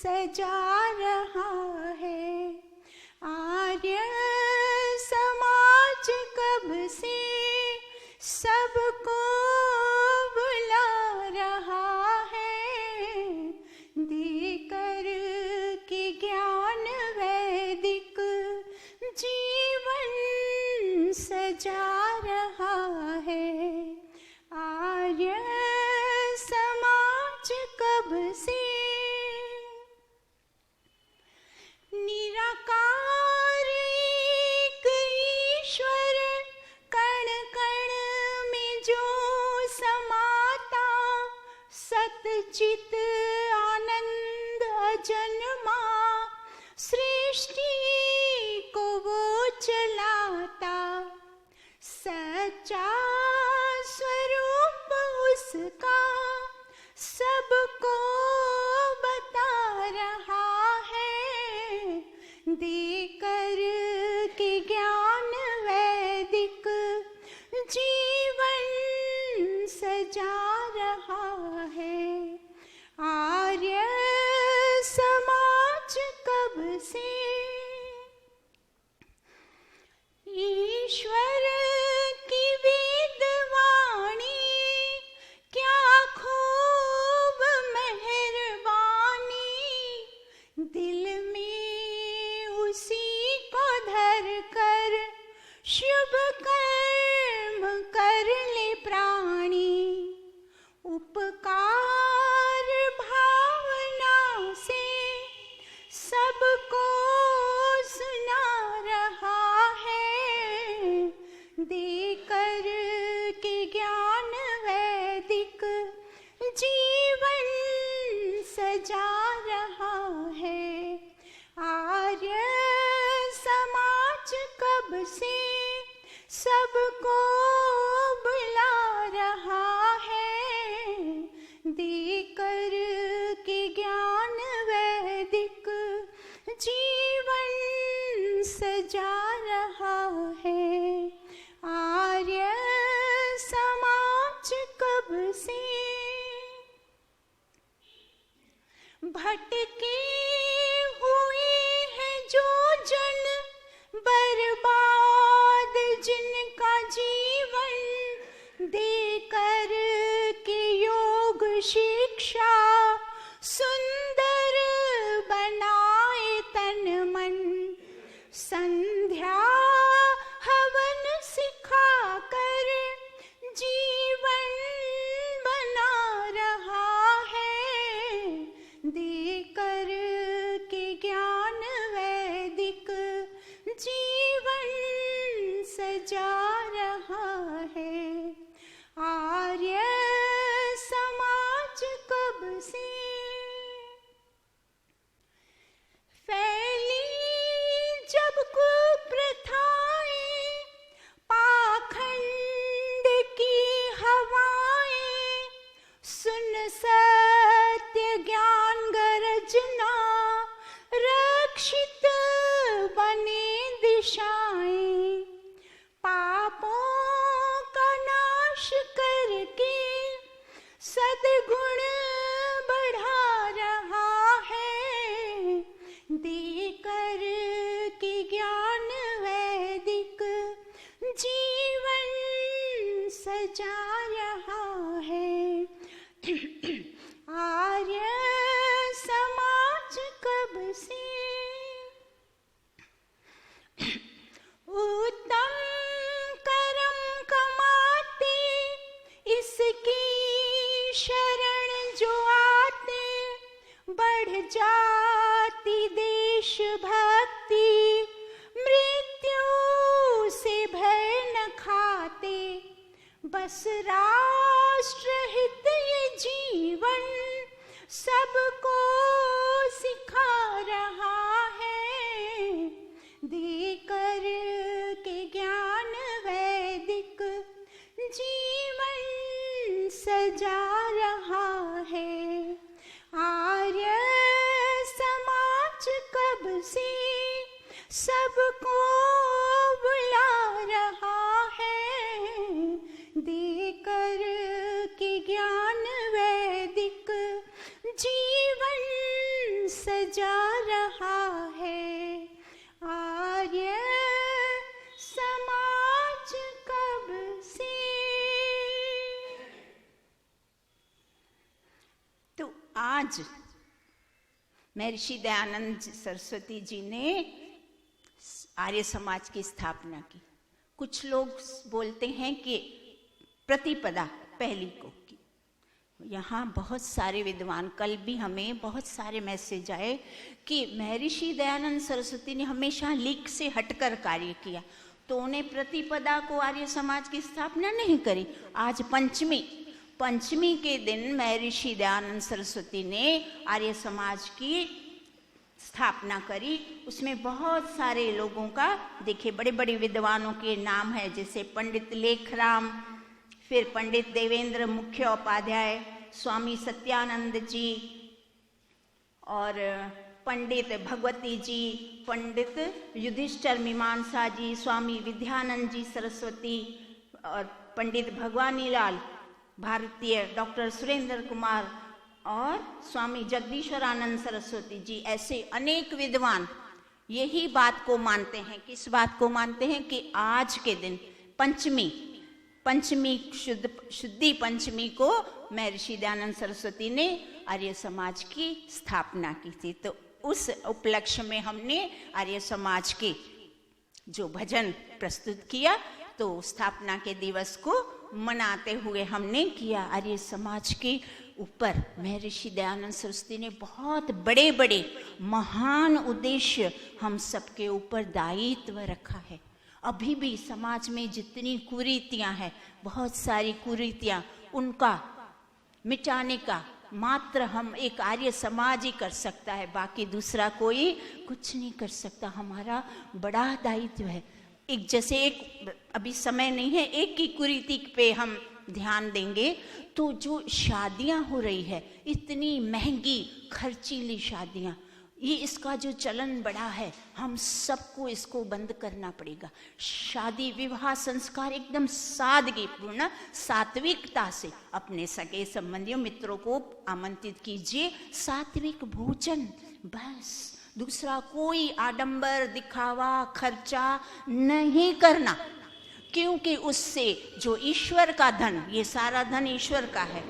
सजा रहा है। आर्य समाज कब से सबको बुला रहा है, देकर के ज्ञान वैदिक जीवन सजा रहा है। आर्य समाज कब से निराकार एक ईश्वर कण कण में जो समाता, सतचित आनंद अजन्मा सृष्टि को वो चलाता। सच्चा स्वरूप उसका सबको बता रहा है, देकर के ज्ञान वैदिक जीवन सजा रहा है। आर्य समाज कब से ईश्वर की वेदवाणी क्या खूब मेहरबानी, दिल में उसी को धर कर शुभ कर्म कर ले प्राणी। उपकार भावना से सबको सुना रहा है, देकर के ज्ञान वैदिक जीवन सजा रहा है। आर्य समाज कब से सबको बुला रहा है, देकर के ज्ञान वैदिक जीवन सजा रहा है। आर्य समाज कब से भटके हुए हैं जो जन, बर्बाद जिनका जीवन, देकर के योग शिक्षा सुंदर बनाए तन मन। संध्या हवन सिखा कर जीवन बना रहा है, देकर के ज्ञान वैदिक जीवन सजा रहा है। आर्य समाज कब से फैली जब कुप्रथाएं, पाखंड की हवाएं, सुन सत्य ज्ञान गरजना, रक्षित बने दिशाएं। पापों का नाश करके सद्गुण बढ़ा रहा है, देकर के ज्ञान वैदिक जीवन सजा रहा है। आर्य समाज कब से उत्तम कर्म कमाते, इसकी शरण जो आते, बढ़ जाती देश भक्ति, मृत्यु से भय न खाते। बस राष्ट्र हित ये जीवन सबको सिखा रहा है, देकर के ज्ञान वैदिक जीवन सजा रहा है। आर्य समाज कब से सबको बुला रहा है, देकर के ज्ञान वैदिक जीवन सजा रहा है, आर्य समाज कब से। तो आज महर्षि दयानंद सरस्वती जी ने आर्य समाज की स्थापना की। कुछ लोग बोलते हैं कि प्रतिपदा पहली को की। यहाँ बहुत सारे विद्वान, कल भी हमें बहुत सारे मैसेज आए कि महर्षि दयानंद सरस्वती ने हमेशा लीक से हटकर कार्य किया, तो उन्हें प्रतिपदा को आर्य समाज की स्थापना नहीं करी। आज पंचमी के दिन महर्षि दयानंद सरस्वती ने आर्य समाज की स्थापना करी। उसमें बहुत सारे लोगों का, देखिए बड़े बड़े विद्वानों के नाम है, जैसे पंडित लेखराम, फिर पंडित देवेंद्र मुखोपाध्याय, स्वामी सत्यानंद जी और पंडित भगवती जी, पंडित युधिष्ठिर मीमांसा जी, स्वामी विद्यानंद जी सरस्वती और पंडित भगवानीलाल भारतीय, डॉक्टर सुरेंद्र कुमार और स्वामी जगदीश्वरानंद सरस्वती जी, ऐसे अनेक विद्वान यही बात को मानते हैं। किस बात को मानते हैं कि आज के दिन पंचमी शुद्धि पंचमी को महर्षि दयानंद सरस्वती ने आर्य समाज की स्थापना की थी। तो उस उपलक्ष्य में हमने आर्य समाज के जो भजन प्रस्तुत किया, तो स्थापना के दिवस को मनाते हुए हमने किया। आर्य समाज के ऊपर महर्षि दयानंद सरस्वती ने बहुत बड़े बड़े महान उद्देश्य हम सबके ऊपर दायित्व रखा है। अभी भी समाज में जितनी कुरीतियां हैं, बहुत सारी कुरीतियां, उनका मिटाने का मात्र हम एक आर्य समाज ही कर सकता है, बाकी दूसरा कोई कुछ नहीं कर सकता। हमारा बड़ा दायित्व है। एक अभी समय नहीं है, एक ही कुरीति पे हम ध्यान देंगे तो जो शादियां हो रही है, इतनी महंगी खर्चीली शादियां, ये इसका जो चलन बढ़ा है, हम सबको इसको बंद करना पड़ेगा। शादी विवाह संस्कार एकदम सादगीपूर्ण सात्विकता से अपने सगे संबंधियों मित्रों को आमंत्रित कीजिए, सात्विक भोजन, बस दूसरा कोई आडंबर दिखावा खर्चा नहीं करना, क्योंकि उससे जो ईश्वर का धन, ये सारा धन ईश्वर का है,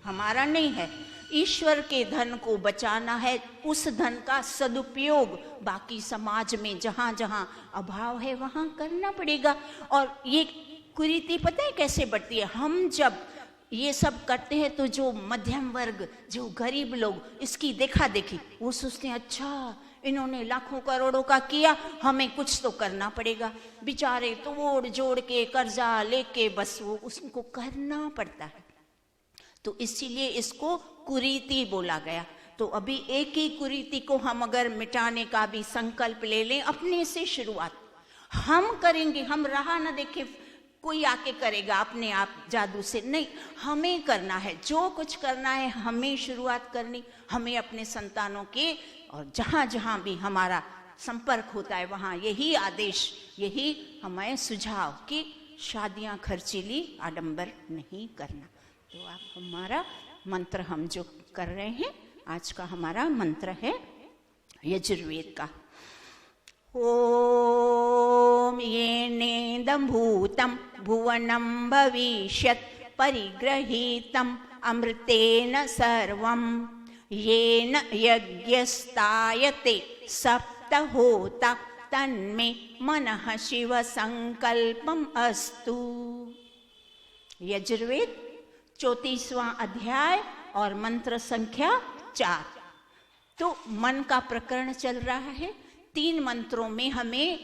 हमारा नहीं है, ईश्वर के धन को बचाना है। उस धन का सदुपयोग बाकी समाज में जहाँ जहाँ अभाव है वहाँ करना पड़ेगा। और ये कुरीति पता है कैसे बढ़ती है? हम जब ये सब करते हैं तो जो मध्यम वर्ग, जो गरीब लोग, इसकी देखा देखी वो सोचते हैं अच्छा इन्होंने लाखों करोड़ों का किया, हमें कुछ तो करना पड़ेगा। बेचारे तोड़ जोड़ के कर्जा लेके बस वो उसको करना पड़ता है। तो इसीलिए इसको कुरीति बोला गया। तो अभी एक ही कुरीति को हम अगर मिटाने का भी संकल्प ले लें, अपने से शुरुआत हम करेंगे, हम राह न देखे कोई आके करेगा अपने आप जादू से, नहीं, हमें करना है। जो कुछ करना है हमें शुरुआत करनी, हमें अपने संतानों के और जहाँ जहाँ भी हमारा संपर्क होता है वहाँ यही आदेश, यही हमें सुझाव कि शादियाँ खर्चीली आडंबर नहीं करना। तो आप हमारा मंत्र हम जो कर रहे हैं, आज का हमारा मंत्र है यजुर्वेद का। ओम येनेदं भूतं भुवनं भविष्यत् परिगृहीतं अमृतेन सर्वं येन यज्ञस्तायते सप्तहोता तन्मे मनः शिव संकल्पम अस्तु। यजुर्वेद 34वां अध्याय और मंत्र संख्या 4। तो मन का प्रकरण चल रहा है। 3 मंत्रों में हमें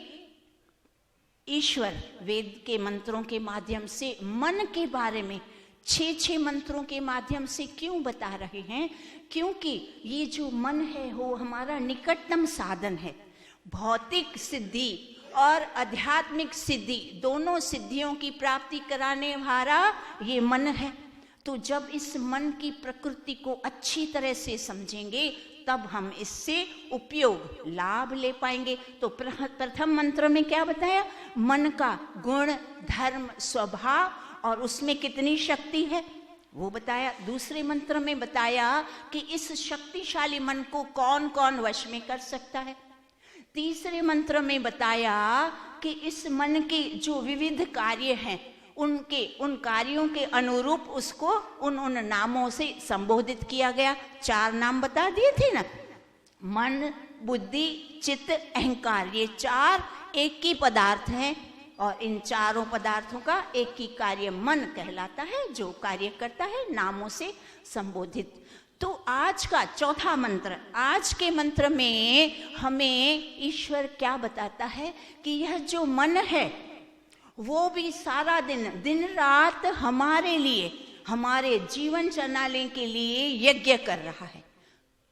ईश्वर वेद के मंत्रों के माध्यम से मन के बारे में 6 मंत्रों के माध्यम से क्यों बता रहे हैं? क्योंकि ये जो मन है वो हमारा निकटतम साधन है। भौतिक सिद्धि और आध्यात्मिक सिद्धि, दोनों सिद्धियों की प्राप्ति कराने वाला ये मन है। तो जब इस मन की प्रकृति को अच्छी तरह से समझेंगे तब हम इससे उपयोग लाभ ले पाएंगे। तो प्रथम मंत्र में क्या बताया? मन का गुण धर्म स्वभाव और उसमें कितनी शक्ति है? वो बताया। दूसरे मंत्र में बताया कि इस शक्तिशाली मन को कौन कौन वश में कर सकता है। तीसरे मंत्र में बताया कि इस मन के जो विविध कार्य हैं उन कार्यों के अनुरूप उसको उन नामों से संबोधित किया गया। 4 नाम बता दिए थे ना, मन, बुद्धि, चित्त, अहंकार, ये 4 एक ही पदार्थ हैं और इन चारों पदार्थों का एक ही कार्य मन कहलाता है, जो कार्य करता है नामों से संबोधित। तो आज का चौथा मंत्र, आज के मंत्र में हमें ईश्वर क्या बताता है कि यह जो मन है वो भी सारा दिन रात हमारे लिए, हमारे जीवन चलाने के लिए यज्ञ कर रहा है।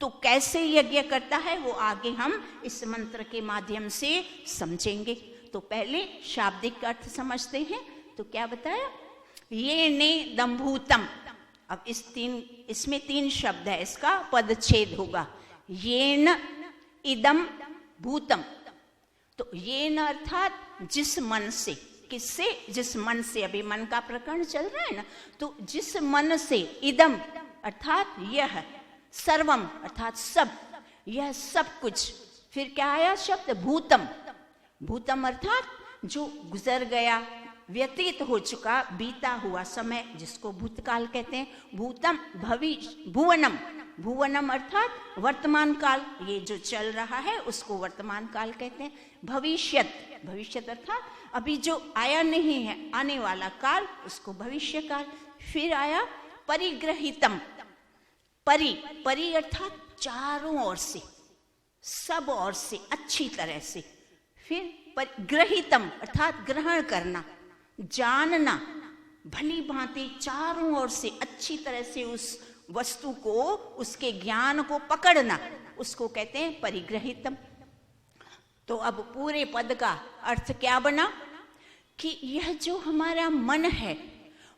तो कैसे यज्ञ करता है वो आगे हम इस मंत्र के माध्यम से समझेंगे। तो पहले शाब्दिक अर्थ समझते हैं। तो क्या बताया, ये ने दम्भूतम। अब इसमें 3 शब्द है, इसका पदच्छेद होगा। येन इदम भूतम। तो येन अर्थात जिस मन से, किससे, जिस मन से, अभी मन का प्रकरण चल रहा है ना, तो जिस मन से, इदम अर्थात यह, सर्वम अर्थात सब, यह सब कुछ। फिर क्या आया शब्द भूतम। भूतम अर्थात जो गुजर गया, व्यतीत हो चुका, बीता हुआ समय, जिसको भूतकाल कहते हैं। भूतम भविष्य, भुवनम, भुवनम अर्थात वर्तमान काल, ये जो चल रहा है उसको वर्तमान काल कहते हैं। भविष्यत, भविष्यत अर्थात अभी जो आया नहीं है, आने वाला काल, उसको भविष्य काल। फिर आया परिग्रहितम। परि अर्थात चारों ओर से, सब ओर से, अच्छी तरह से। फिर ग्रहितम अर्थात ग्रहण करना, जानना, भली भांति चारों ओर से अच्छी तरह से उस वस्तु को, उसके ज्ञान को पकड़ना, उसको कहते हैं परिग्रहितम। तो अब पूरे पद का अर्थ क्या बना कि यह जो हमारा मन है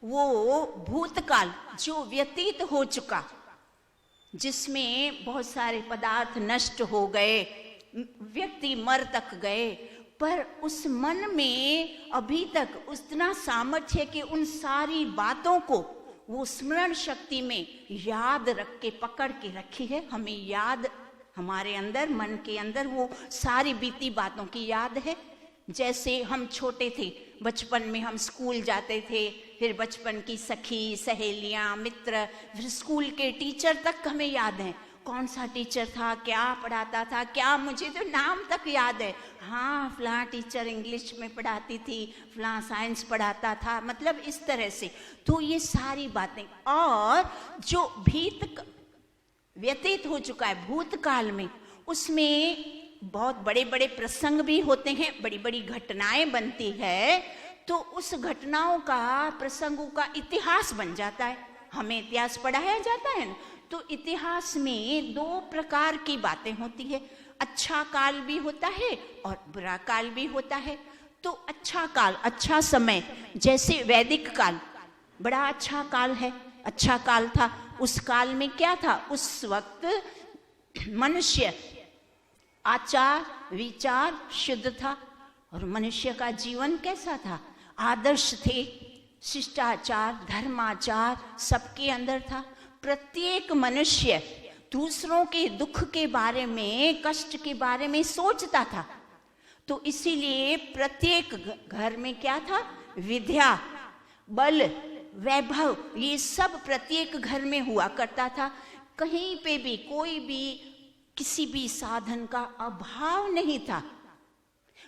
वो भूतकाल जो व्यतीत हो चुका, जिसमें बहुत सारे पदार्थ नष्ट हो गए, व्यक्ति मर तक गए, पर उस मन में अभी तक उतना सामर्थ्य है कि उन सारी बातों को वो स्मरण शक्ति में याद रख के, पकड़ के रखी है। हमें याद, हमारे अंदर, मन के अंदर वो सारी बीती बातों की याद है। जैसे हम छोटे थे, बचपन में हम स्कूल जाते थे, फिर बचपन की सखी, सहेलियां, मित्र, फिर स्कूल के टीचर तक हमें याद है। कौन सा टीचर था, क्या पढ़ाता था, क्या, मुझे तो नाम तक याद है। हाँ, फलां टीचर इंग्लिश में पढ़ाती थी, फलां साइंस पढ़ाता था, मतलब इस तरह से। तो ये सारी बातें, और जो व्यतीत हो चुका है भूतकाल में, उसमें बहुत बड़े बड़े प्रसंग भी होते हैं, बड़ी बड़ी घटनाएं बनती है। तो उस घटनाओं का, प्रसंगों का इतिहास बन जाता है। हमें इतिहास पढ़ाया जाता है ना, तो इतिहास में 2 प्रकार की बातें होती है। अच्छा काल भी होता है और बुरा काल भी होता है। तो अच्छा काल, अच्छा समय, जैसे वैदिक काल बड़ा अच्छा काल है, अच्छा काल था। उस काल में क्या था, उस वक्त मनुष्य आचार विचार शुद्ध था और मनुष्य का जीवन कैसा था, आदर्श थे, शिष्टाचार, धर्माचार सबके अंदर था। प्रत्येक मनुष्य दूसरों के दुख के बारे में, कष्ट के बारे में सोचता था। तो इसीलिए प्रत्येक घर में क्या था, विद्या, बल, वैभव, ये सब प्रत्येक घर में हुआ करता था। कहीं पे भी कोई भी किसी भी साधन का अभाव नहीं था।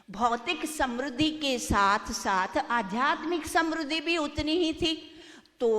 भौतिक समृद्धि के साथ साथ आध्यात्मिक समृद्धि भी उतनी ही थी। तो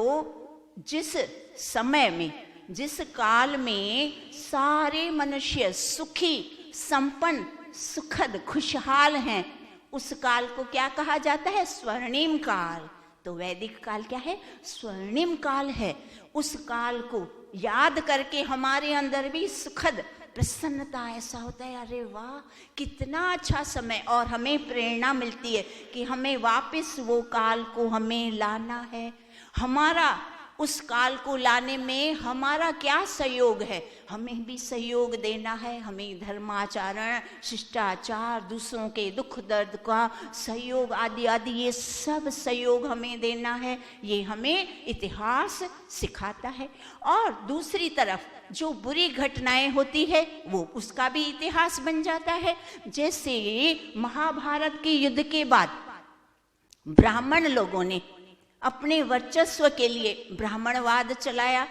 जिस समय में, जिस काल में सारे मनुष्य सुखी, संपन्न, सुखद, खुशहाल हैं, उस काल को क्या कहा जाता है, स्वर्णिम काल। तो वैदिक काल क्या है, स्वर्णिम काल है। उस काल को याद करके हमारे अंदर भी सुखद प्रसन्नता, ऐसा होता है, अरे वाह कितना अच्छा समय, और हमें प्रेरणा मिलती है कि हमें वापस वो काल को हमें लाना है। हमारा उस काल को लाने में हमारा क्या सहयोग है? हमें भी सहयोग देना है। हमें धर्माचरण, शिष्टाचार, दूसरों के दुख दर्द का सहयोग आदि आदि ये सब सहयोग हमें देना है। ये हमें इतिहास सिखाता है। और दूसरी तरफ जो बुरी घटनाएं होती है वो उसका भी इतिहास बन जाता है। जैसे महाभारत के युद्ध के बाद ब्राह्मण लोगों ने अपने वर्चस्व के लिए ब्राह्मणवाद चलाया।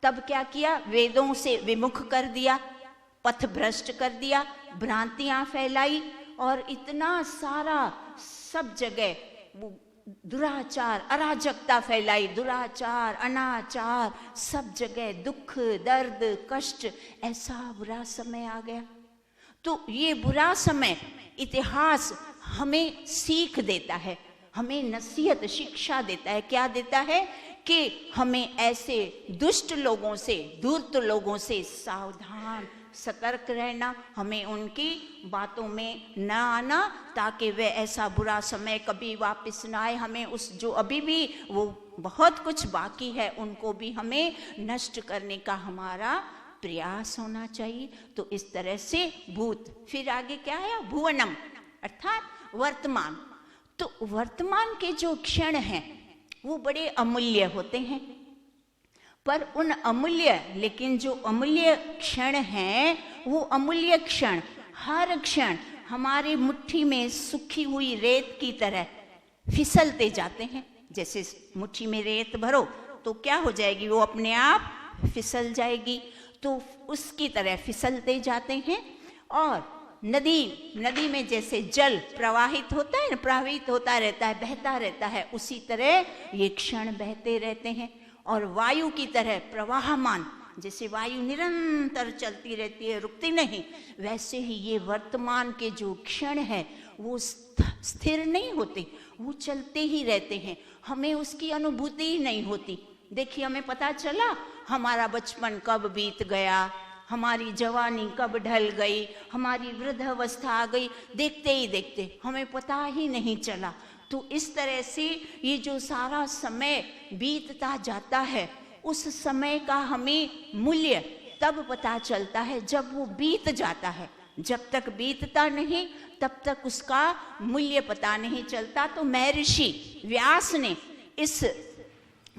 तब क्या किया? वेदों से विमुख कर दिया, पथ भ्रष्ट कर दिया, भ्रांतियां फैलाई और इतना सारा सब जगह दुराचार, अराजकता फैलाई। दुराचार, अनाचार, सब जगह दुख, दर्द, कष्ट, ऐसा बुरा समय आ गया। तो ये बुरा समय इतिहास हमें सीख देता है, हमें नसीहत, शिक्षा देता है। क्या देता है? कि हमें ऐसे दुष्ट लोगों से, धूर्त लोगों से सावधान, सतर्क रहना, हमें उनकी बातों में न आना, ताकि वे ऐसा बुरा समय कभी वापस ना आए। हमें उस जो अभी भी वो बहुत कुछ बाकी है उनको भी हमें नष्ट करने का हमारा प्रयास होना चाहिए। तो इस तरह से भूत, फिर आगे क्या है? भुवनम, अर्थात वर्तमान। तो वर्तमान के जो क्षण हैं वो बड़े अमूल्य होते हैं, पर उन अमूल्य, लेकिन जो अमूल्य क्षण हैं वो अमूल्य क्षण हर क्षण हमारी मुट्ठी में सूखी हुई रेत की तरह फिसलते जाते हैं। जैसे मुट्ठी में रेत भरो तो क्या हो जाएगी? वो अपने आप फिसल जाएगी। तो उसकी तरह फिसलते जाते हैं। और नदी में जैसे जल प्रवाहित होता है, प्रवाहित होता रहता है, बहता रहता है, उसी तरह ये क्षण बहते रहते हैं। और वायु की तरह प्रवाहमान, जैसे वायु निरंतर चलती रहती है, रुकती नहीं, वैसे ही ये वर्तमान के जो क्षण है वो स्थिर नहीं होते, वो चलते ही रहते हैं। हमें उसकी अनुभूति ही नहीं होती। देखिए, हमें पता चला हमारा बचपन कब बीत गया, हमारी जवानी कब ढल गई, हमारी वृद्धावस्था आ गई, देखते ही देखते हमें पता ही नहीं चला। तो इस तरह से ये जो सारा समय बीतता जाता है, उस समय का हमें मूल्य तब पता चलता है जब वो बीत जाता है। जब तक बीतता नहीं तब तक उसका मूल्य पता नहीं चलता। तो महर्षि व्यास ने इस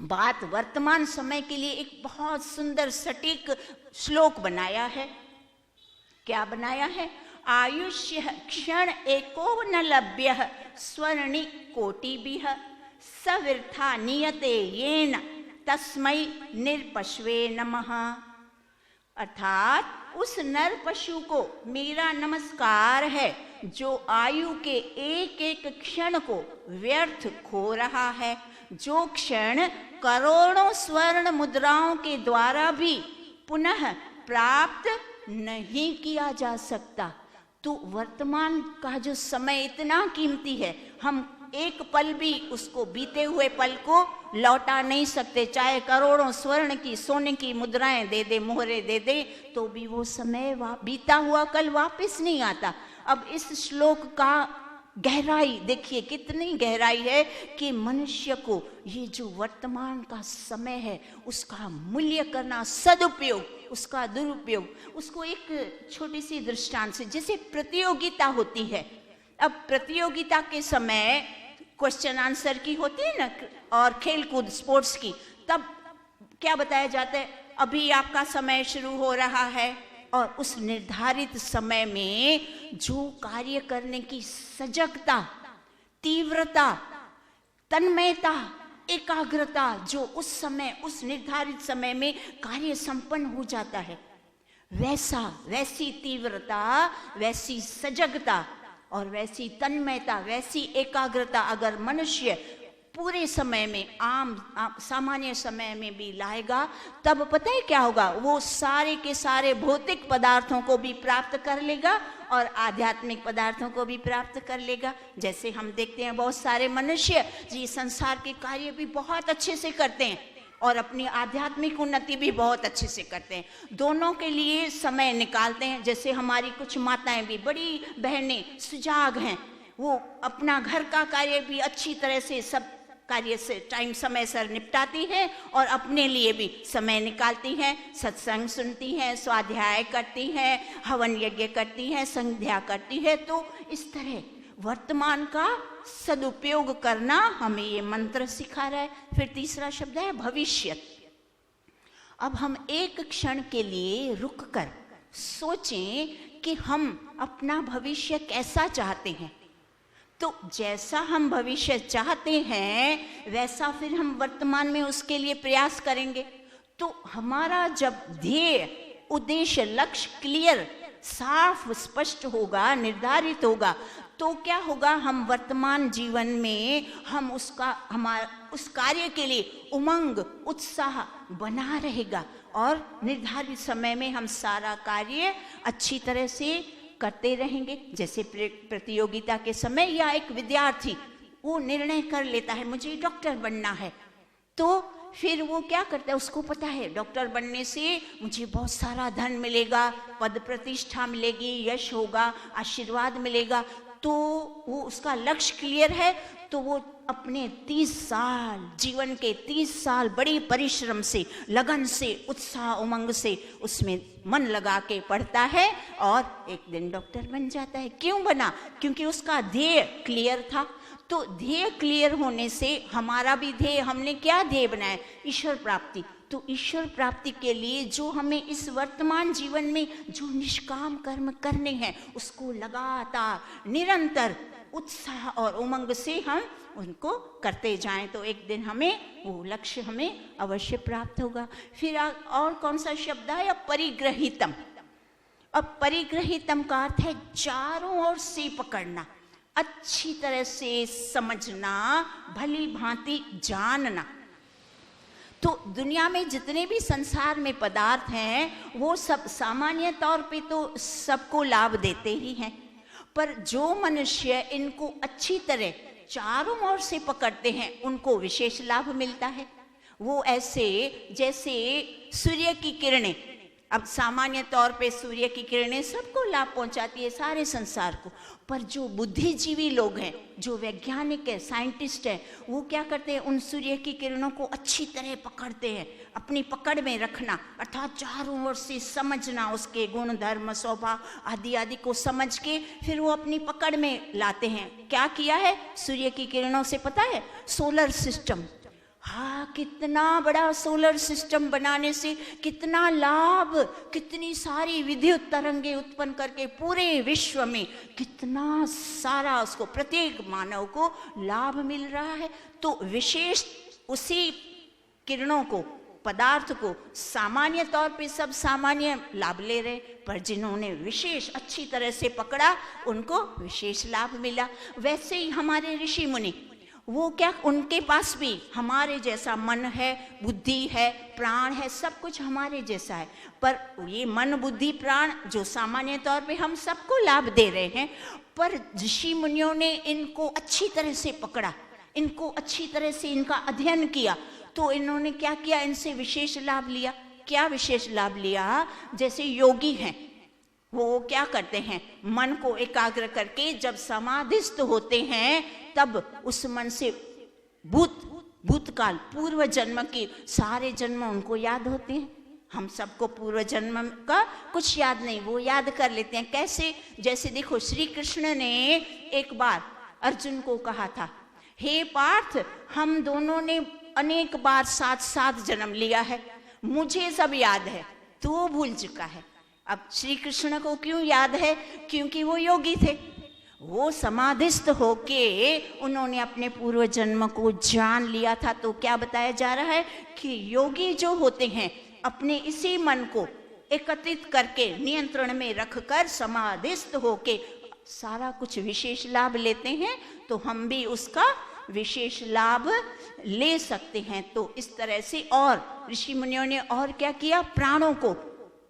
बात वर्तमान समय के लिए एक बहुत सुंदर सटीक श्लोक बनाया है। क्या बनाया है? आयुष्य क्षण एको न लभ्य स्वर्णि कोटिभिः सविर्था नियते येन तस्मै निरपशवे नमः। अर्थात उस नर पशु को मेरा नमस्कार है जो आयु के एक एक क्षण को व्यर्थ खो रहा है, जो क्षण करोड़ों स्वर्ण मुद्राओं के द्वारा भी पुनः प्राप्त नहीं किया जा सकता। तो वर्तमान का जो समय इतना कीमती है, हम एक पल भी उसको, बीते हुए पल को लौटा नहीं सकते। चाहे करोड़ों स्वर्ण की, सोने की मुद्राएं दे दे, मोहरे दे दे, तो भी वो समय बीता हुआ कल वापस नहीं आता। अब इस श्लोक का गहराई देखिए, कितनी गहराई है कि मनुष्य को ये जो वर्तमान का समय है उसका मूल्य करना, सदुपयोग, उसका दुरुपयोग। उसको एक छोटी सी दृष्टांत से, जैसे प्रतियोगिता होती है। अब प्रतियोगिता के समय क्वेश्चन आंसर की होती है ना, और खेल कूद स्पोर्ट्स की, तब क्या बताया जाता है? अभी आपका समय शुरू हो रहा है, और उस निर्धारित समय में जो कार्य करने की सजगता, तीव्रता, तन्मयता, एकाग्रता, जो उस समय, उस निर्धारित समय में कार्य संपन्न हो जाता है, वैसी तीव्रता, वैसी सजगता और वैसी तन्मयता, वैसी एकाग्रता अगर मनुष्य पूरे समय में, सामान्य समय में भी लाएगा, तब पता है क्या होगा? वो सारे के सारे भौतिक पदार्थों को भी प्राप्त कर लेगा और आध्यात्मिक पदार्थों को भी प्राप्त कर लेगा। जैसे हम देखते हैं बहुत सारे मनुष्य जी संसार के कार्य भी बहुत अच्छे से करते हैं और अपनी आध्यात्मिक उन्नति भी बहुत अच्छे से करते हैं, दोनों के लिए समय निकालते हैं। जैसे हमारी कुछ माताएं भी, बड़ी बहनें सुजाग हैं, वो अपना घर का कार्य भी अच्छी तरह से सब कार्य से टाइम समय से निपटाती है और अपने लिए भी समय निकालती हैं, सत्संग सुनती हैं, स्वाध्याय करती हैं, हवन यज्ञ करती हैं, संध्या करती है। तो इस तरह वर्तमान का सदुपयोग करना हमें ये मंत्र सिखा रहा है। फिर तीसरा शब्द है भविष्य। अब हम एक क्षण के लिए रुक कर सोचें कि हम अपना भविष्य कैसा चाहते हैं। तो जैसा हम भविष्य चाहते हैं वैसा फिर हम वर्तमान में उसके लिए प्रयास करेंगे। तो हमारा जब ध्येय, उद्देश्य, लक्ष्य क्लियर, साफ, स्पष्ट होगा, निर्धारित होगा, तो क्या होगा, हम वर्तमान जीवन में हम उस कार्य के लिए उमंग, उत्साह बना रहेगा और निर्धारित समय में हम सारा कार्य अच्छी तरह से करते रहेंगे। जैसे प्रतियोगिता के समय या एक विद्यार्थी वो निर्णय कर लेता है मुझे डॉक्टर बनना है, तो फिर वो क्या करता है, उसको पता है डॉक्टर बनने से मुझे बहुत सारा धन मिलेगा, पद प्रतिष्ठा मिलेगी, यश होगा, आशीर्वाद मिलेगा। तो वो उसका लक्ष्य क्लियर है, तो वो अपने 30 साल, जीवन के 30 साल बड़ी परिश्रम से, लगन से, उत्साह उमंग से उसमें मन लगा के पढ़ता है और एक दिन डॉक्टर बन जाता है। क्यों बना? क्योंकि उसका ध्येय क्लियर था। तो ध्येय क्लियर होने से हमारा भी ध्येय, हमने क्या ध्येय बनाया? ईश्वर प्राप्ति। तो ईश्वर प्राप्ति के लिए जो हमें इस वर्तमान जीवन में जो निष्काम कर्म करने हैं उसको लगातार निरंतर उत्साह और उमंग से हम उनको करते जाएं, तो एक दिन हमें वो लक्ष्य हमें अवश्य प्राप्त होगा। फिर और कौन सा शब्द है? परिग्रहितम। अब परिग्रहितम का अर्थ है चारों ओर से पकड़ना, अच्छी तरह से समझना, भली भांति जानना। तो दुनिया में जितने भी संसार में पदार्थ हैं वो सब सामान्य तौर पे तो सबको लाभ देते ही हैं, पर जो मनुष्य इनको अच्छी तरह चारों ओर से पकड़ते हैं उनको विशेष लाभ मिलता है। वो ऐसे जैसे सूर्य की किरणें, अब सामान्य तौर पे सूर्य की किरणें सबको लाभ पहुंचाती है, सारे संसार को, पर जो बुद्धिजीवी लोग हैं, जो वैज्ञानिक है, साइंटिस्ट है, वो क्या करते हैं, उन सूर्य की किरणों को अच्छी तरह पकड़ते हैं, अपनी पकड़ में रखना, अर्थात चारों ओर से समझना, उसके गुण धर्म स्वभाव आदि आदि को समझ के फिर वो अपनी पकड़ में लाते हैं। क्या किया है सूर्य की किरणों से पता है? Solar system. हाँ, कितना बड़ा सोलर सिस्टम बनाने से कितना लाभ, कितनी सारी विद्युत तरंगे उत्पन्न करके पूरे विश्व में कितना सारा उसको, प्रत्येक मानव को लाभ मिल रहा है। तो विशेष उसी किरणों को, पदार्थ को सामान्य तौर पे सब सामान्य लाभ ले रहे, पर जिन्होंने विशेष अच्छी तरह से पकड़ा उनको विशेष लाभ मिला। वैसे ही हमारे ऋषि मुनि, वो क्या, उनके पास भी हमारे जैसा मन है, बुद्धि है, प्राण है, सब कुछ हमारे जैसा है, पर ये मन, बुद्धि, प्राण जो सामान्य तौर पे हम सबको लाभ दे रहे हैं, पर ऋषि मुनियों ने इनको अच्छी तरह से पकड़ा, इनको अच्छी तरह से इनका अध्ययन किया, तो इन्होंने क्या किया, इनसे विशेष लाभ लिया। क्या विशेष लाभ लिया? जैसे योगी हैं, वो क्या करते हैं, मन को एकाग्र करके जब समाधिस्थ होते हैं तब उस मन से भूतकाल, पूर्व जन्म के सारे जन्म उनको याद होते हैं। हम सबको पूर्व जन्म का कुछ याद नहीं, वो याद कर लेते हैं। कैसे? जैसे देखो, श्री कृष्ण ने एक बार अर्जुन को कहा था, हे पार्थ, हम दोनों ने अनेक बार साथ साथ जन्म लिया है, मुझे सब याद है, तू वो भूल चुका है। अब श्री कृष्ण को क्यों याद है? क्योंकि वो योगी थे, वो समाधिस्थ होके उन्होंने अपने पूर्व जन्म को जान लिया था। तो क्या बताया जा रहा है कि योगी जो होते हैं अपने इसी मन को एकत्रित करके नियंत्रण में रखकर समाधिस्थ होके सारा कुछ विशेष लाभ लेते हैं, तो हम भी उसका विशेष लाभ ले सकते हैं। तो इस तरह से और ऋषि मुनियों ने और क्या किया,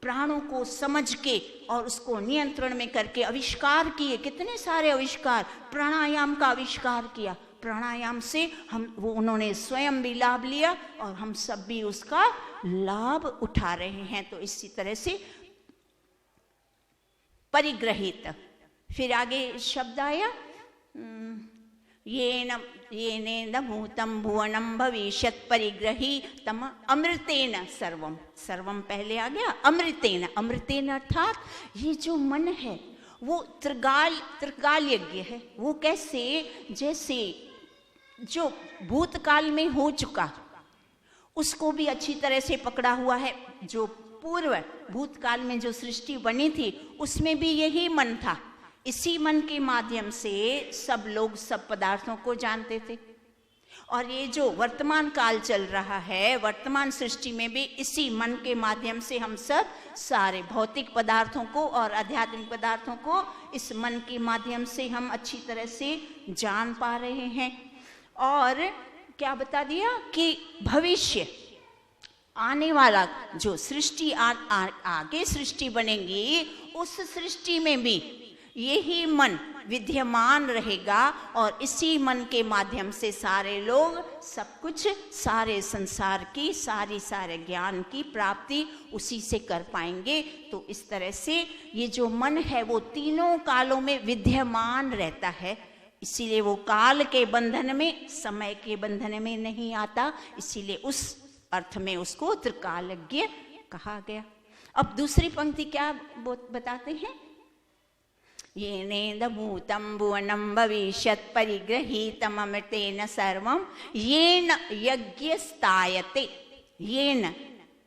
प्राणों को समझ के और उसको नियंत्रण में करके आविष्कार किए, कितने सारे आविष्कार, प्राणायाम का आविष्कार किया, प्राणायाम से उन्होंने स्वयं भी लाभ लिया और हम सब भी उसका लाभ उठा रहे हैं। तो इसी तरह से परिग्रहित। फिर आगे शब्द आया येनेदभूतं भुवनं भविष्यत् परिगृहीतम् अमृतेन सर्वम। सर्वम पहले आ गया, अमृतेन। अमृतेन अर्थात ये जो मन है वो त्रिकाल यज्ञ है। वो कैसे? जैसे जो भूतकाल में हो चुका उसको भी अच्छी तरह से पकड़ा हुआ है। जो पूर्व भूतकाल में जो सृष्टि बनी थी उसमें भी यही मन था। इसी मन के माध्यम से सब लोग सब पदार्थों को जानते थे। और ये जो वर्तमान काल चल रहा है, वर्तमान सृष्टि में भी इसी मन के माध्यम से हम सब सारे भौतिक पदार्थों को और आध्यात्मिक पदार्थों को इस मन के माध्यम से हम अच्छी तरह से जान पा रहे हैं। और क्या बता दिया कि भविष्य आने वाला जो सृष्टि आगे सृष्टि बनेगी उस सृष्टि में भी यही मन विद्यमान रहेगा और इसी मन के माध्यम से सारे लोग सब कुछ, सारे संसार की सारे ज्ञान की प्राप्ति उसी से कर पाएंगे। तो इस तरह से ये जो मन है वो तीनों कालों में विद्यमान रहता है। इसीलिए वो काल के बंधन में, समय के बंधन में नहीं आता। इसीलिए उस अर्थ में उसको त्रिकालज्ञ कहा गया। अब दूसरी पंक्ति क्या बताते हैं? येनेदभूतं भुवनं भविष्यत् परिगृहीतम् अमृतेन सर्वं येन यज्ञस्तायते। येन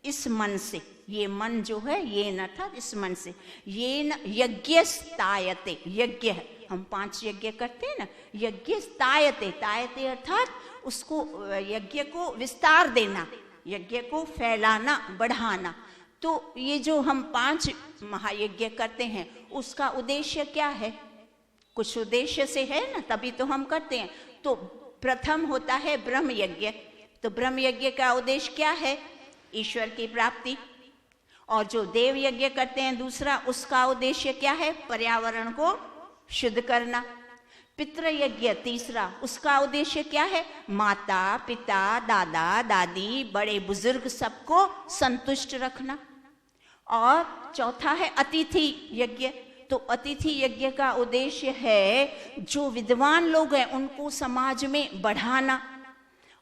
इस मन से, ये मन जो है येन अर्थात इस मन से, येन यज्ञस्तायते। यज्ञ है, हम 5 यज्ञ करते हैं ना, यज्ञस्तायते। तायते अर्थात उसको, यज्ञ को विस्तार देना, यज्ञ को फैलाना, बढ़ाना। तो ये जो हम 5 महायज्ञ करते हैं उसका उद्देश्य क्या है? कुछ उद्देश्य से है ना, तभी तो हम करते हैं। तो प्रथम होता है ब्रह्म यज्ञ। तो ब्रह्म यज्ञ का उद्देश्य क्या है? ईश्वर की प्राप्ति। और जो देव यज्ञ करते हैं दूसरा, उसका उद्देश्य क्या है? पर्यावरण को शुद्ध करना। पितृ यज्ञ तीसरा, उसका उद्देश्य क्या है? माता पिता, दादा दादी, बड़े बुजुर्ग सबको संतुष्ट रखना। और चौथा है अतिथि यज्ञ। तो अतिथि यज्ञ का उद्देश्य है जो विद्वान लोग हैं उनको समाज में बढ़ाना।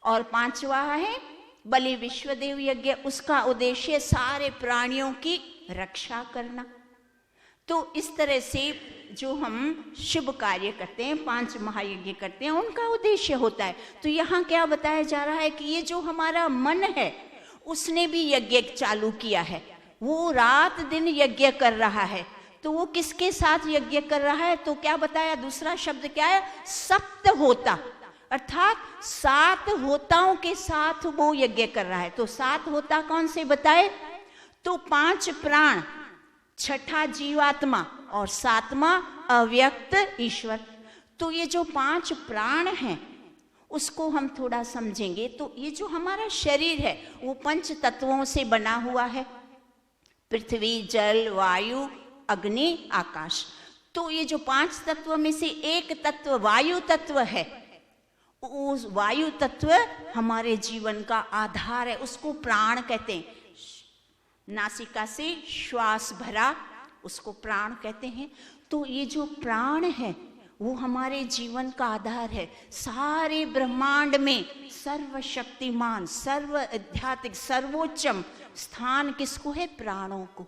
और 5वां है बलि विश्वदेव यज्ञ। उसका उद्देश्य सारे प्राणियों की रक्षा करना। तो इस तरह से जो हम शुभ कार्य करते हैं, 5 महायज्ञ करते हैं, उनका उद्देश्य होता है। तो यहाँ क्या बताया जा रहा है कि ये जो हमारा मन है उसने भी यज्ञ चालू किया है। वो रात दिन यज्ञ कर रहा है। तो वो किसके साथ यज्ञ कर रहा है? तो क्या बताया? दूसरा शब्द क्या है? सप्त होता, अर्थात 7 होताओं के साथ वो यज्ञ कर रहा है। तो 7 होता कौन से बताए? तो 5 प्राण, 6ठा जीवात्मा और 7वां अव्यक्त ईश्वर। तो ये जो 5 प्राण हैं उसको हम थोड़ा समझेंगे। तो ये जो हमारा शरीर है वो 5 तत्वों से बना हुआ है, पृथ्वी, जल, वायु, अग्नि, आकाश। तो ये जो 5 तत्व में से एक तत्व वायु तत्व है, उस वायु तत्व हमारे जीवन का आधार है, उसको प्राण कहते हैं। नासिका से श्वास भरा उसको प्राण कहते हैं। तो ये जो प्राण है वो हमारे जीवन का आधार है। सारे ब्रह्मांड में सर्वशक्तिमान, सर्व आध्यात्मिक, सर्वोच्चम स्थान किसको है? प्राणों को।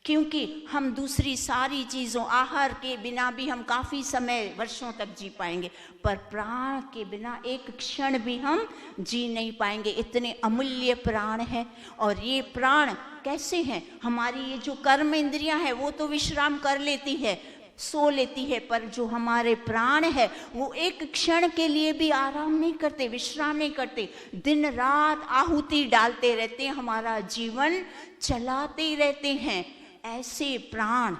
क्योंकि हम दूसरी सारी चीज़ों, आहार के बिना भी हम काफ़ी समय, वर्षों तक जी पाएंगे, पर प्राण के बिना एक क्षण भी हम जी नहीं पाएंगे। इतने अमूल्य प्राण हैं। और ये प्राण कैसे हैं? हमारी ये जो कर्म इंद्रियां हैं वो तो विश्राम कर लेती है, सो लेती है, पर जो हमारे प्राण है वो एक क्षण के लिए भी आराम नहीं करते, विश्राम नहीं करते, दिन रात आहुति डालते रहते हैं, हमारा जीवन चलाते रहते हैं। ऐसे प्राण,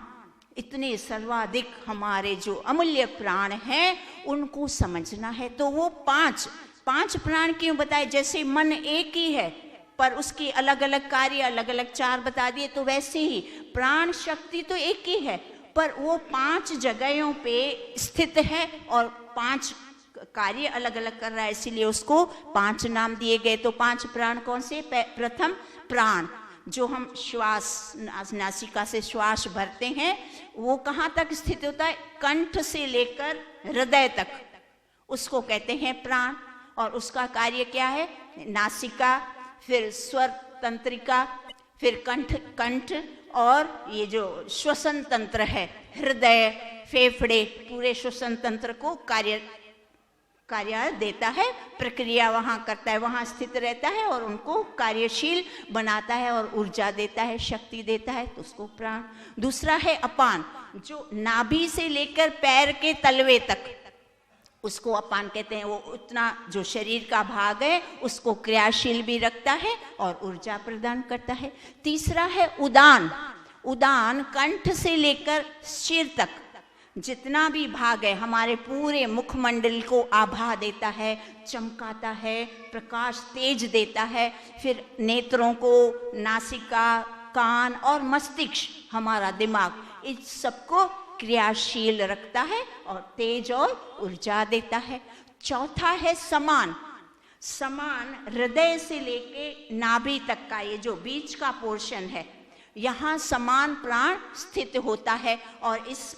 इतने सर्वाधिक हमारे जो अमूल्य प्राण हैं उनको समझना है। तो वो 5 प्राण क्यों बताए? जैसे मन एक ही है पर उसके अलग अलग कार्य, अलग अलग 4 बता दिए, तो वैसे ही प्राण शक्ति तो एक ही है पर वो 5 जगहों पे स्थित है और 5 कार्य अलग अलग कर रहा है, इसीलिए उसको 5 नाम दिए गए। तो 5 प्राण कौन से? प्रथम प्राण जो हम श्वास, नासिका से श्वास भरते हैं, वो कहाँ तक स्थित होता है? कंठ से लेकर हृदय तक, उसको कहते हैं प्राण। और उसका कार्य क्या है? नासिका, फिर स्वर तंत्रिका, फिर कंठ और ये जो श्वसन तंत्र है, हृदय, फेफड़े, पूरे श्वसन तंत्र को कार्य देता है, प्रक्रिया वहाँ करता है, वहाँ स्थित रहता है और उनको कार्यशील बनाता है और ऊर्जा देता है, शक्ति देता है, तो उसको प्राण। दूसरा है अपान, जो नाभि से लेकर पैर के तलवे तक, उसको अपान कहते हैं। वो उतना जो शरीर का भाग है उसको क्रियाशील भी रखता है और ऊर्जा प्रदान करता है। तीसरा है उदान। उदान कंठ से लेकर सिर तक जितना भी भाग है हमारे पूरे मुखमंडल को आभा देता है, चमकाता है, प्रकाश तेज देता है। फिर नेत्रों को, नासिका, कान और मस्तिष्क, हमारा दिमाग, इस सबको क्रियाशील रखता है और तेज और ऊर्जा देता है। चौथा है समान। समान हृदय से लेके नाभि तक का ये जो बीच का पोर्शन है, यहाँ समान प्राण स्थित होता है। और इस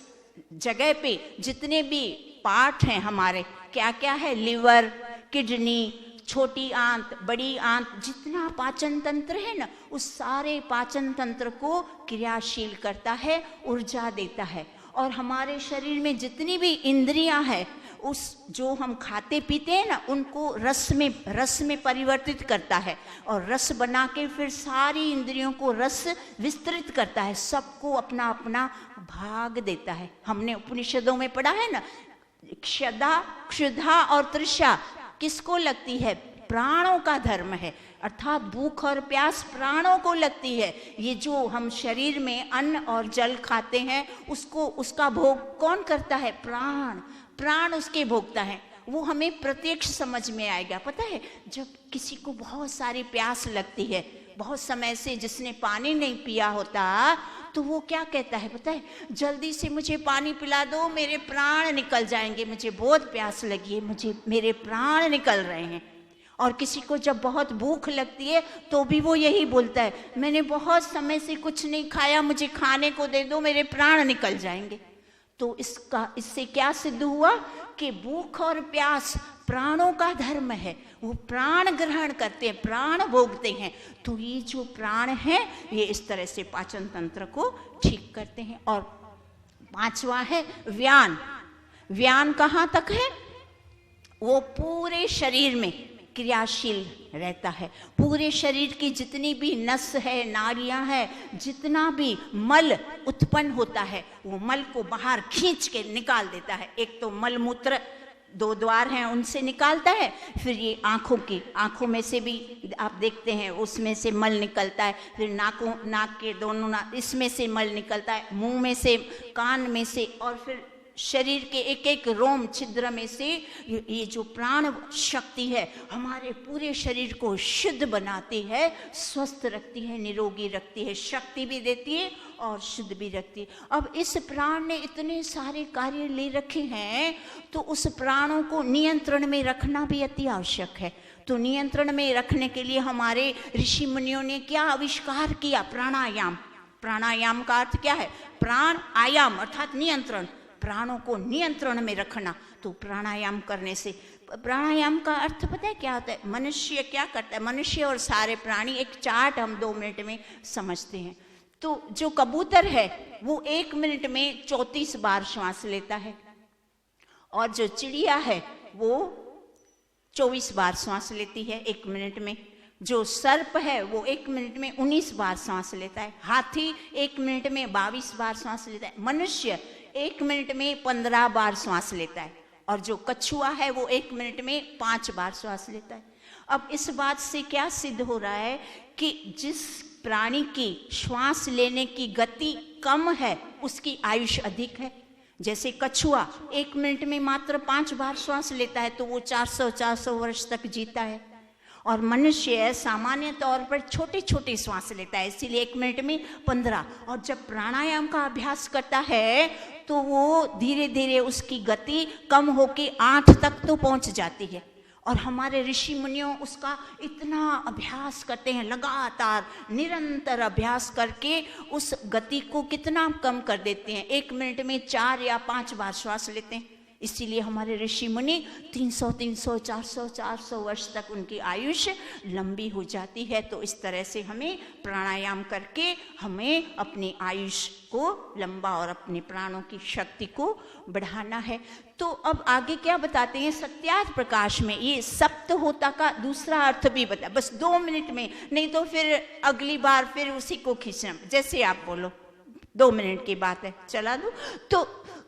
जगह पे जितने भी पार्ट हैं हमारे, क्या क्या है, लिवर, किडनी, छोटी आंत, बड़ी आंत, जितना पाचन तंत्र है ना, उस सारे पाचन तंत्र को क्रियाशील करता है, ऊर्जा देता है। और हमारे शरीर में जितनी भी इंद्रियां हैं, उस जो हम खाते पीते हैं ना, उनको रस में परिवर्तित करता है और रस बना के फिर सारी इंद्रियों को रस विस्तृत करता है, सबको अपना अपना भाग देता है। हमने उपनिषदों में पढ़ा है ना, क्षदा, क्षुधा और तृषा किसको लगती है? प्राणों का धर्म है, अर्थात भूख और प्यास प्राणों को लगती है। ये जो हम शरीर में अन्न और जल खाते हैं, उसका भोग कौन करता है? प्राण। प्राण उसके भोगता है। वो हमें प्रत्यक्ष समझ में आएगा। पता है, जब किसी को बहुत सारी प्यास लगती है, बहुत समय से जिसने पानी नहीं पिया होता, तो वो क्या कहता है पता है? जल्दी से मुझे पानी पिला दो, मेरे प्राण निकल जाएंगे, मुझे बहुत प्यास लगी है, मेरे प्राण निकल रहे हैं। और किसी को जब बहुत भूख लगती है तो भी वो यही बोलता है, मैंने बहुत समय से कुछ नहीं खाया, मुझे खाने को दे दो, मेरे प्राण निकल जाएंगे। तो इससे क्या सिद्ध हुआ कि भूख और प्यास प्राणों का धर्म है। वो प्राण ग्रहण करते हैं, प्राण भोगते हैं। तो ये जो प्राण हैं, ये इस तरह से पाचन तंत्र को ठीक करते हैं। और पांचवा है व्यान। व्यान कहाँ तक है? वो पूरे शरीर में क्रियाशील रहता है। पूरे शरीर की जितनी भी नस है, नाड़ियां है, जितना भी मल उत्पन्न होता है, वो मल को बाहर खींच के निकाल देता है। एक तो मल मूत्र, 2 द्वार हैं, उनसे निकालता है। फिर ये आंखों में से भी आप देखते हैं, उसमें से मल निकलता है। फिर नाक के दोनों इसमें से मल निकलता है, मुंह में से, कान में से, और फिर शरीर के एक एक रोम छिद्र में से ये जो प्राण शक्ति है हमारे पूरे शरीर को शुद्ध बनाती है, स्वस्थ रखती है, निरोगी रखती है, शक्ति भी देती है और शुद्ध भी रखती है। अब इस प्राण ने इतने सारे कार्य ले रखे हैं, तो उस प्राणों को नियंत्रण में रखना भी अति आवश्यक है। तो नियंत्रण में रखने के लिए हमारे ऋषि मुनियों ने क्या आविष्कार किया? प्राणायाम। प्राणायाम का अर्थ क्या है? प्राण आयाम अर्थात नियंत्रण, प्राणों को नियंत्रण में रखना। तो प्राणायाम करने से, प्राणायाम का अर्थ पता है क्या होता है? मनुष्य क्या करता है, मनुष्य और सारे प्राणी, एक चार्ट हम 2 मिनट में समझते हैं। तो जो कबूतर है वो 1 मिनट में 34 बार श्वास लेता है, और जो चिड़िया है वो 24 बार श्वास लेती है 1 मिनट में। जो सर्प है वो 1 मिनट में 19 बार सांस लेता है। हाथी 1 मिनट में 22 बार सांस लेता है। मनुष्य 1 मिनट में 15 बार श्वास लेता है, और जो कछुआ है वो 1 मिनट में 5 बार श्वास लेता है। अब इस बात से क्या सिद्ध हो रहा है कि जिस प्राणी की श्वास लेने की गति कम है उसकी आयुष अधिक है। जैसे कछुआ 1 मिनट में मात्र 5 बार श्वास लेता है, तो वो 400 वर्ष तक जीता है। और मनुष्य सामान्य तौर पर छोटे छोटे श्वास लेता है, इसीलिए 1 मिनट में 15। और जब प्राणायाम का अभ्यास करता है तो वो धीरे धीरे उसकी गति कम होके 8 तक तो पहुंच जाती है। और हमारे ऋषि मुनियों उसका इतना अभ्यास करते हैं, लगातार निरंतर अभ्यास करके उस गति को कितना कम कर देते हैं। 1 मिनट में 4 या 5 बार श्वास लेते हैं, इसीलिए हमारे ऋषि मुनि 300 300 400 400 वर्ष तक उनकी आयुष लंबी हो जाती है। तो इस तरह से हमें प्राणायाम करके हमें अपनी आयुष को लंबा और अपने प्राणों की शक्ति को बढ़ाना है। तो अब आगे क्या बताते हैं सत्यार्थ प्रकाश में, ये सप्त होता का दूसरा अर्थ भी बता, बस 2 मिनट में, नहीं तो फिर अगली बार फिर उसी को खींचना, जैसे आप बोलो 2 मिनट की बात है चला दो। तो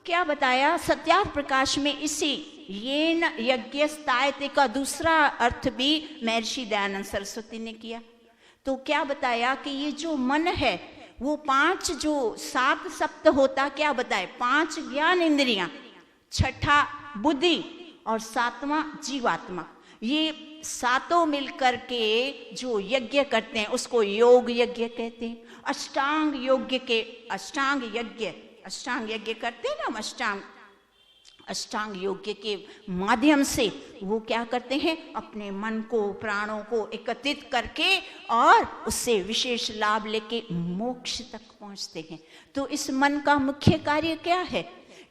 क्या बताया सत्यार्थ प्रकाश में, इसी येन यज्ञस्तायते का दूसरा अर्थ भी महर्षि दयानंद सरस्वती ने किया। तो क्या बताया कि ये जो मन है वो 5 जो 7 सप्त होता, क्या बताए 5 ज्ञान इंद्रियां, 6ठा बुद्धि और 7वां जीवात्मा, ये सातों मिलकर के जो यज्ञ करते हैं उसको योग यज्ञ कहते हैं। अष्टांग यज्ञ करते हैं ना हम, अष्टांग यज्ञ के माध्यम से वो क्या करते हैं, अपने मन को प्राणों को एकत्रित करके और उससे विशेष लाभ लेके मोक्ष तक पहुंचते हैं। तो इस मन का मुख्य कार्य क्या है,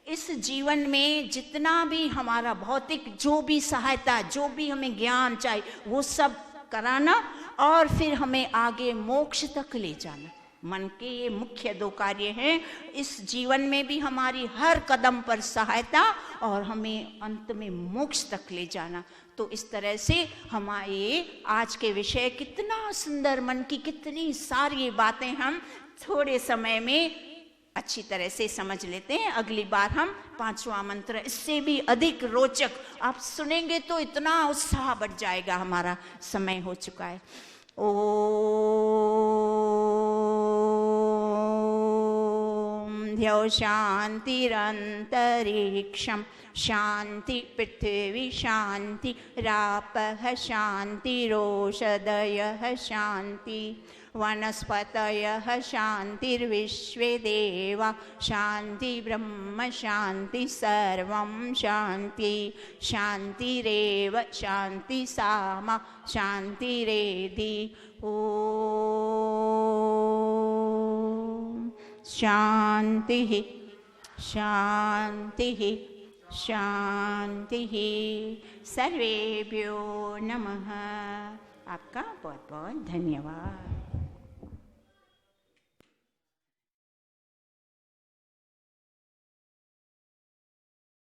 इस जीवन में जितना भी हमारा भौतिक जो भी सहायता, जो भी हमें ज्ञान चाहिए वो सब कराना और फिर हमें आगे मोक्ष तक ले जाना। मन के ये मुख्य 2 कार्य हैं, इस जीवन में भी हमारी हर कदम पर सहायता और हमें अंत में मोक्ष तक ले जाना। तो इस तरह से हमारे आज के विषय कितना सुंदर, मन की कितनी सारी बातें हम थोड़े समय में अच्छी तरह से समझ लेते हैं। अगली बार हम 5वां मंत्र इससे भी अधिक रोचक आप सुनेंगे तो इतना उत्साह बढ़ जाएगा। हमारा समय हो चुका है। ओम ध्यो शांतिरंतरिक्षं शांति पृथ्वी शांति रापः शांतिरोषधयः शांति वनस्पतयः शांतिर्विश्वे देवा शांति ब्रह्म शांति सर्वं शांति शांतिरेव शांति सामा शांतिरेधि। ओम शांति शांति शांति। सर्वेभ्यो नमः। आपका बहुत बहुत धन्यवाद।